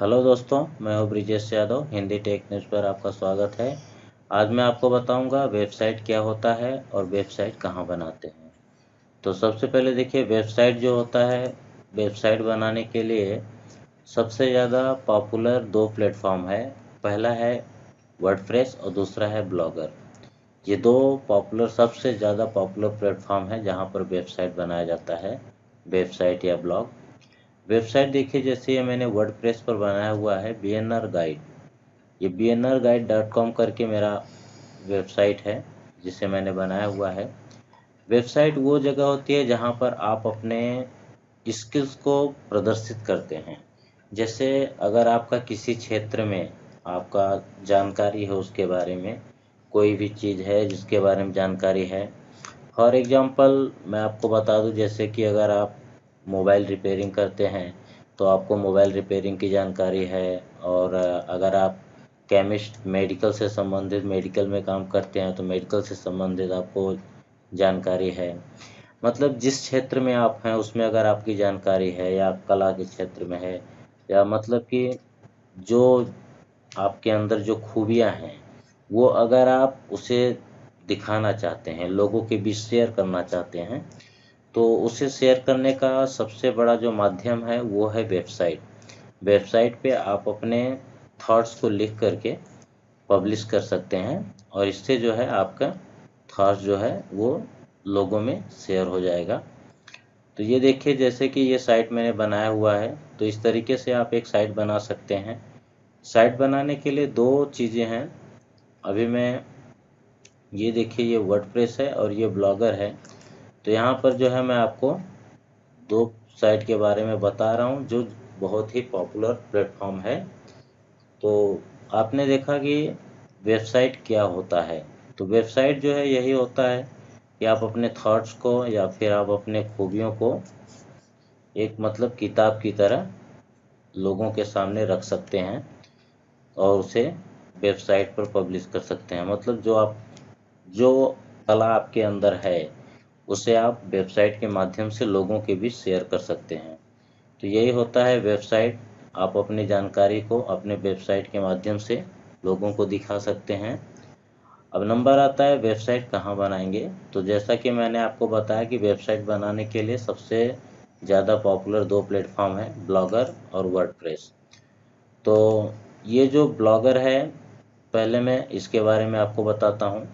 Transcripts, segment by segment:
Hello दोस्तों, मैं हूँ ब्रिजेश यादव। हिंदी टेक न्यूज़ पर आपका स्वागत है। आज मैं आपको बताऊंगा वेबसाइट क्या होता है और वेबसाइट कहाँ बनाते हैं। तो सबसे पहले देखिए, वेबसाइट जो होता है, वेबसाइट बनाने के लिए सबसे ज़्यादा पॉपुलर दो प्लेटफॉर्म है। पहला है वर्डप्रेस और दूसरा है ब्लॉगर। ये दो सबसे ज़्यादा पॉपुलर प्लेटफॉर्म है जहाँ पर वेबसाइट बनाया जाता है, वेबसाइट या ब्लॉग। वेबसाइट देखिए, जैसे ये मैंने वर्डप्रेस पर बनाया हुआ है BNR गाइड। ये bnrguide.com करके मेरा वेबसाइट है जिसे मैंने बनाया हुआ है। वेबसाइट वो जगह होती है जहाँ पर आप अपने स्किल्स को प्रदर्शित करते हैं। जैसे अगर आपका किसी क्षेत्र में आपका जानकारी है, उसके बारे में कोई भी चीज़ है जिसके बारे में जानकारी है। फॉर एग्जांपल मैं आपको बता दूं, जैसे कि अगर आप मोबाइल रिपेयरिंग करते हैं तो आपको मोबाइल रिपेयरिंग की जानकारी है। और अगर आप केमिस्ट मेडिकल से संबंधित मेडिकल में काम करते हैं तो मेडिकल से संबंधित आपको जानकारी है। मतलब जिस क्षेत्र में आप हैं उसमें अगर आपकी जानकारी है, या आप कला के क्षेत्र में है, या मतलब कि जो आपके अंदर जो खूबियां हैं वो अगर आप उसे दिखाना चाहते हैं, लोगों के बीच शेयर करना चाहते हैं, तो उसे शेयर करने का सबसे बड़ा जो माध्यम है वो है वेबसाइट। वेबसाइट पे आप अपने थॉट्स को लिख करके पब्लिश कर सकते हैं और इससे जो है आपका थॉट्स जो है वो लोगों में शेयर हो जाएगा। तो ये देखिए, जैसे कि ये साइट मैंने बनाया हुआ है, तो इस तरीके से आप एक साइट बना सकते हैं। साइट बनाने के लिए दो चीज़ें हैं। अभी मैं ये देखिए, ये वर्डप्रेस है और ये ब्लॉगर है। तो यहाँ पर जो है मैं आपको दो साइट के बारे में बता रहा हूँ जो बहुत ही पॉपुलर प्लेटफॉर्म है। तो आपने देखा कि वेबसाइट क्या होता है। तो वेबसाइट जो है यही होता है कि आप अपने थॉट्स को या फिर आप अपने खूबियों को एक मतलब किताब की तरह लोगों के सामने रख सकते हैं और उसे वेबसाइट पर पब्लिश कर सकते हैं। मतलब जो कला आपके अंदर है उसे आप वेबसाइट के माध्यम से लोगों के बीच शेयर कर सकते हैं। तो यही होता है वेबसाइट। आप अपनी जानकारी को अपने वेबसाइट के माध्यम से लोगों को दिखा सकते हैं। अब नंबर आता है वेबसाइट कहाँ बनाएंगे। तो जैसा कि मैंने आपको बताया कि वेबसाइट बनाने के लिए सबसे ज़्यादा पॉपुलर दो प्लेटफॉर्म है, ब्लॉगर और वर्डप्रेस। तो ये जो ब्लॉगर है, पहले मैं इसके बारे में आपको बताता हूँ।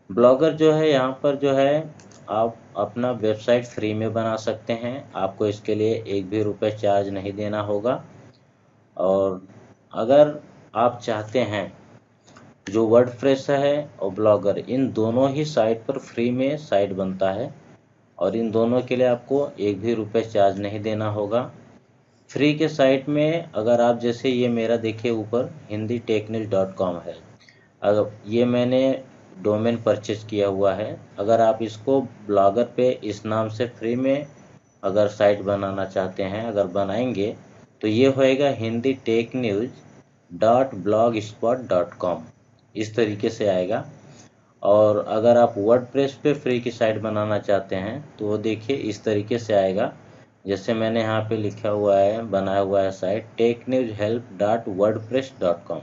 ब्लॉगर जो है, यहाँ पर जो है आप अपना वेबसाइट फ्री में बना सकते हैं। आपको इसके लिए एक भी रुपये चार्ज नहीं देना होगा। और अगर आप चाहते हैं, जो वर्डप्रेस है और ब्लॉगर, इन दोनों ही साइट पर फ्री में साइट बनता है और इन दोनों के लिए आपको एक भी रुपये चार्ज नहीं देना होगा। फ्री के साइट में अगर आप, जैसे ये मेरा देखिए ऊपर hindi-technews.com है, अगर ये मैंने डोमेन परचेज किया हुआ है। अगर आप इसको ब्लॉगर पे इस नाम से फ्री में अगर साइट बनाना चाहते हैं, अगर बनाएंगे, तो ये होएगा hindi-technews.blogspot.com, इस तरीके से आएगा। और अगर आप वर्डप्रेस पे फ्री की साइट बनाना चाहते हैं तो वो देखिए इस तरीके से आएगा। जैसे मैंने यहाँ पे लिखा हुआ है, बनाया हुआ है साइट technewshelp.wordpress.com।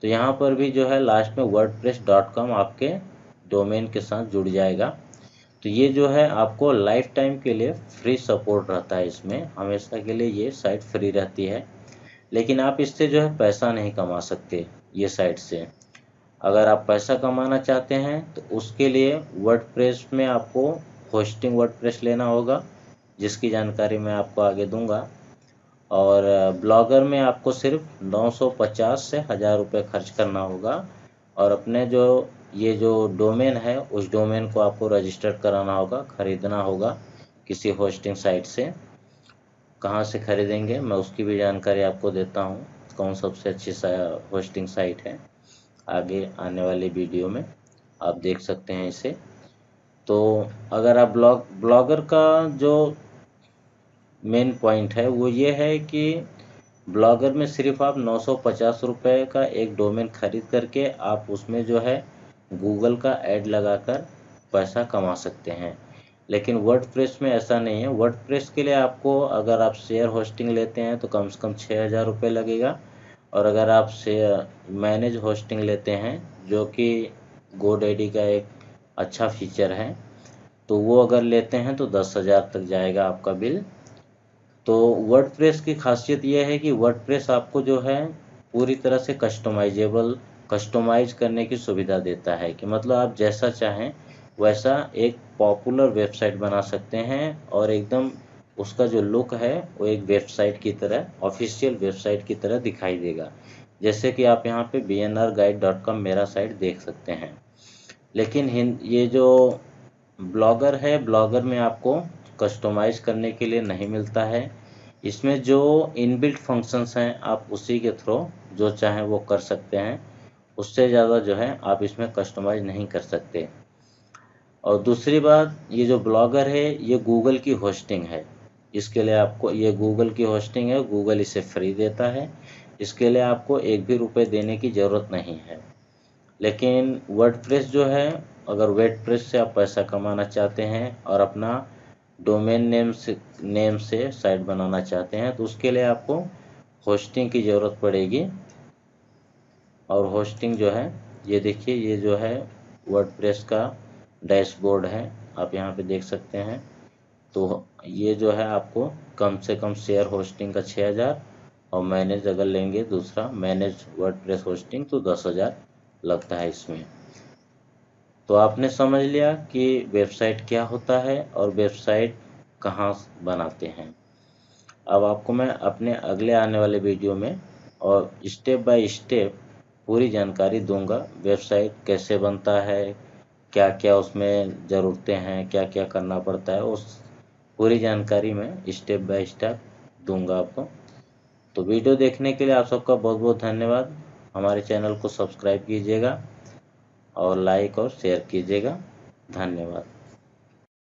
तो यहाँ पर भी जो है लास्ट में wordpress.com आपके डोमेन के साथ जुड़ जाएगा। तो ये जो है आपको लाइफ टाइम के लिए फ्री सपोर्ट रहता है, इसमें हमेशा के लिए ये साइट फ्री रहती है। लेकिन आप इससे जो है पैसा नहीं कमा सकते ये साइट से। अगर आप पैसा कमाना चाहते हैं तो उसके लिए वर्डप्रेस में आपको होस्टिंग वर्डप्रेस लेना होगा, जिसकी जानकारी मैं आपको आगे दूंगा। और ब्लॉगर में आपको सिर्फ 950 से 1000 रुपये खर्च करना होगा और अपने जो ये जो डोमेन है उस डोमेन को आपको रजिस्टर कराना होगा, ख़रीदना होगा किसी होस्टिंग साइट से। कहाँ से खरीदेंगे मैं उसकी भी जानकारी आपको देता हूँ, कौन सबसे अच्छी होस्टिंग साइट है, आगे आने वाली वीडियो में आप देख सकते हैं इसे। तो अगर आप ब्लॉगर का जो मेन पॉइंट है वो ये है कि ब्लॉगर में सिर्फ आप 950 रुपये का एक डोमेन खरीद करके आप उसमें जो है गूगल का ऐड लगाकर पैसा कमा सकते हैं। लेकिन वर्डप्रेस में ऐसा नहीं है। वर्डप्रेस के लिए आपको, अगर आप शेयर होस्टिंग लेते हैं तो कम से कम 6,000 रुपये लगेगा, और अगर आप शेयर मैनेज होस्टिंग लेते हैं, जो कि गोडैडी का एक अच्छा फीचर है, तो वो अगर लेते हैं तो 10,000 तक जाएगा आपका बिल। तो वर्डप्रेस की खासियत यह है कि वर्डप्रेस आपको जो है पूरी तरह से कस्टमाइज करने की सुविधा देता है, कि मतलब आप जैसा चाहें वैसा एक पॉपुलर वेबसाइट बना सकते हैं, और एकदम उसका जो लुक है वो एक वेबसाइट की तरह, ऑफिशियल वेबसाइट की तरह दिखाई देगा। जैसे कि आप यहाँ पे bnrguide.com मेरा साइट देख सकते हैं। लेकिन ये जो ब्लॉगर है, ब्लॉगर में आपको कस्टमाइज करने के लिए नहीं मिलता है। इसमें जो इनबिल्ट फंक्शंस हैं आप उसी के थ्रू जो चाहें वो कर सकते हैं, उससे ज़्यादा जो है आप इसमें कस्टमाइज नहीं कर सकते। और दूसरी बात, ये जो ब्लॉगर है ये गूगल की होस्टिंग है। इसके लिए आपको, ये गूगल की होस्टिंग है, गूगल इसे फ्री देता है। इसके लिए आपको एक भी रुपये देने की ज़रूरत नहीं है। लेकिन वर्डप्रेस जो है, अगर वर्डप्रेस से आप पैसा कमाना चाहते हैं और अपना डोमेन नेम से साइट बनाना चाहते हैं, तो उसके लिए आपको होस्टिंग की ज़रूरत पड़ेगी। और होस्टिंग जो है, ये देखिए, ये जो है वर्डप्रेस का डैशबोर्ड है, आप यहाँ पे देख सकते हैं। तो ये जो है आपको कम से कम शेयर होस्टिंग का 6,000, और मैनेज अगर लेंगे दूसरा मैनेज वर्डप्रेस होस्टिंग तो 10,000 लगता है इसमें। तो आपने समझ लिया कि वेबसाइट क्या होता है और वेबसाइट कहाँ बनाते हैं। अब आपको मैं अपने अगले आने वाले वीडियो में और स्टेप बाय स्टेप पूरी जानकारी दूंगा, वेबसाइट कैसे बनता है, क्या क्या उसमें ज़रूरतें हैं, क्या क्या करना पड़ता है, उस पूरी जानकारी मैं स्टेप बाय स्टेप दूंगा आपको। तो वीडियो देखने के लिए आप सबका बहुत बहुत धन्यवाद। हमारे चैनल को सब्सक्राइब कीजिएगा और लाइक और शेयर कीजिएगा। धन्यवाद।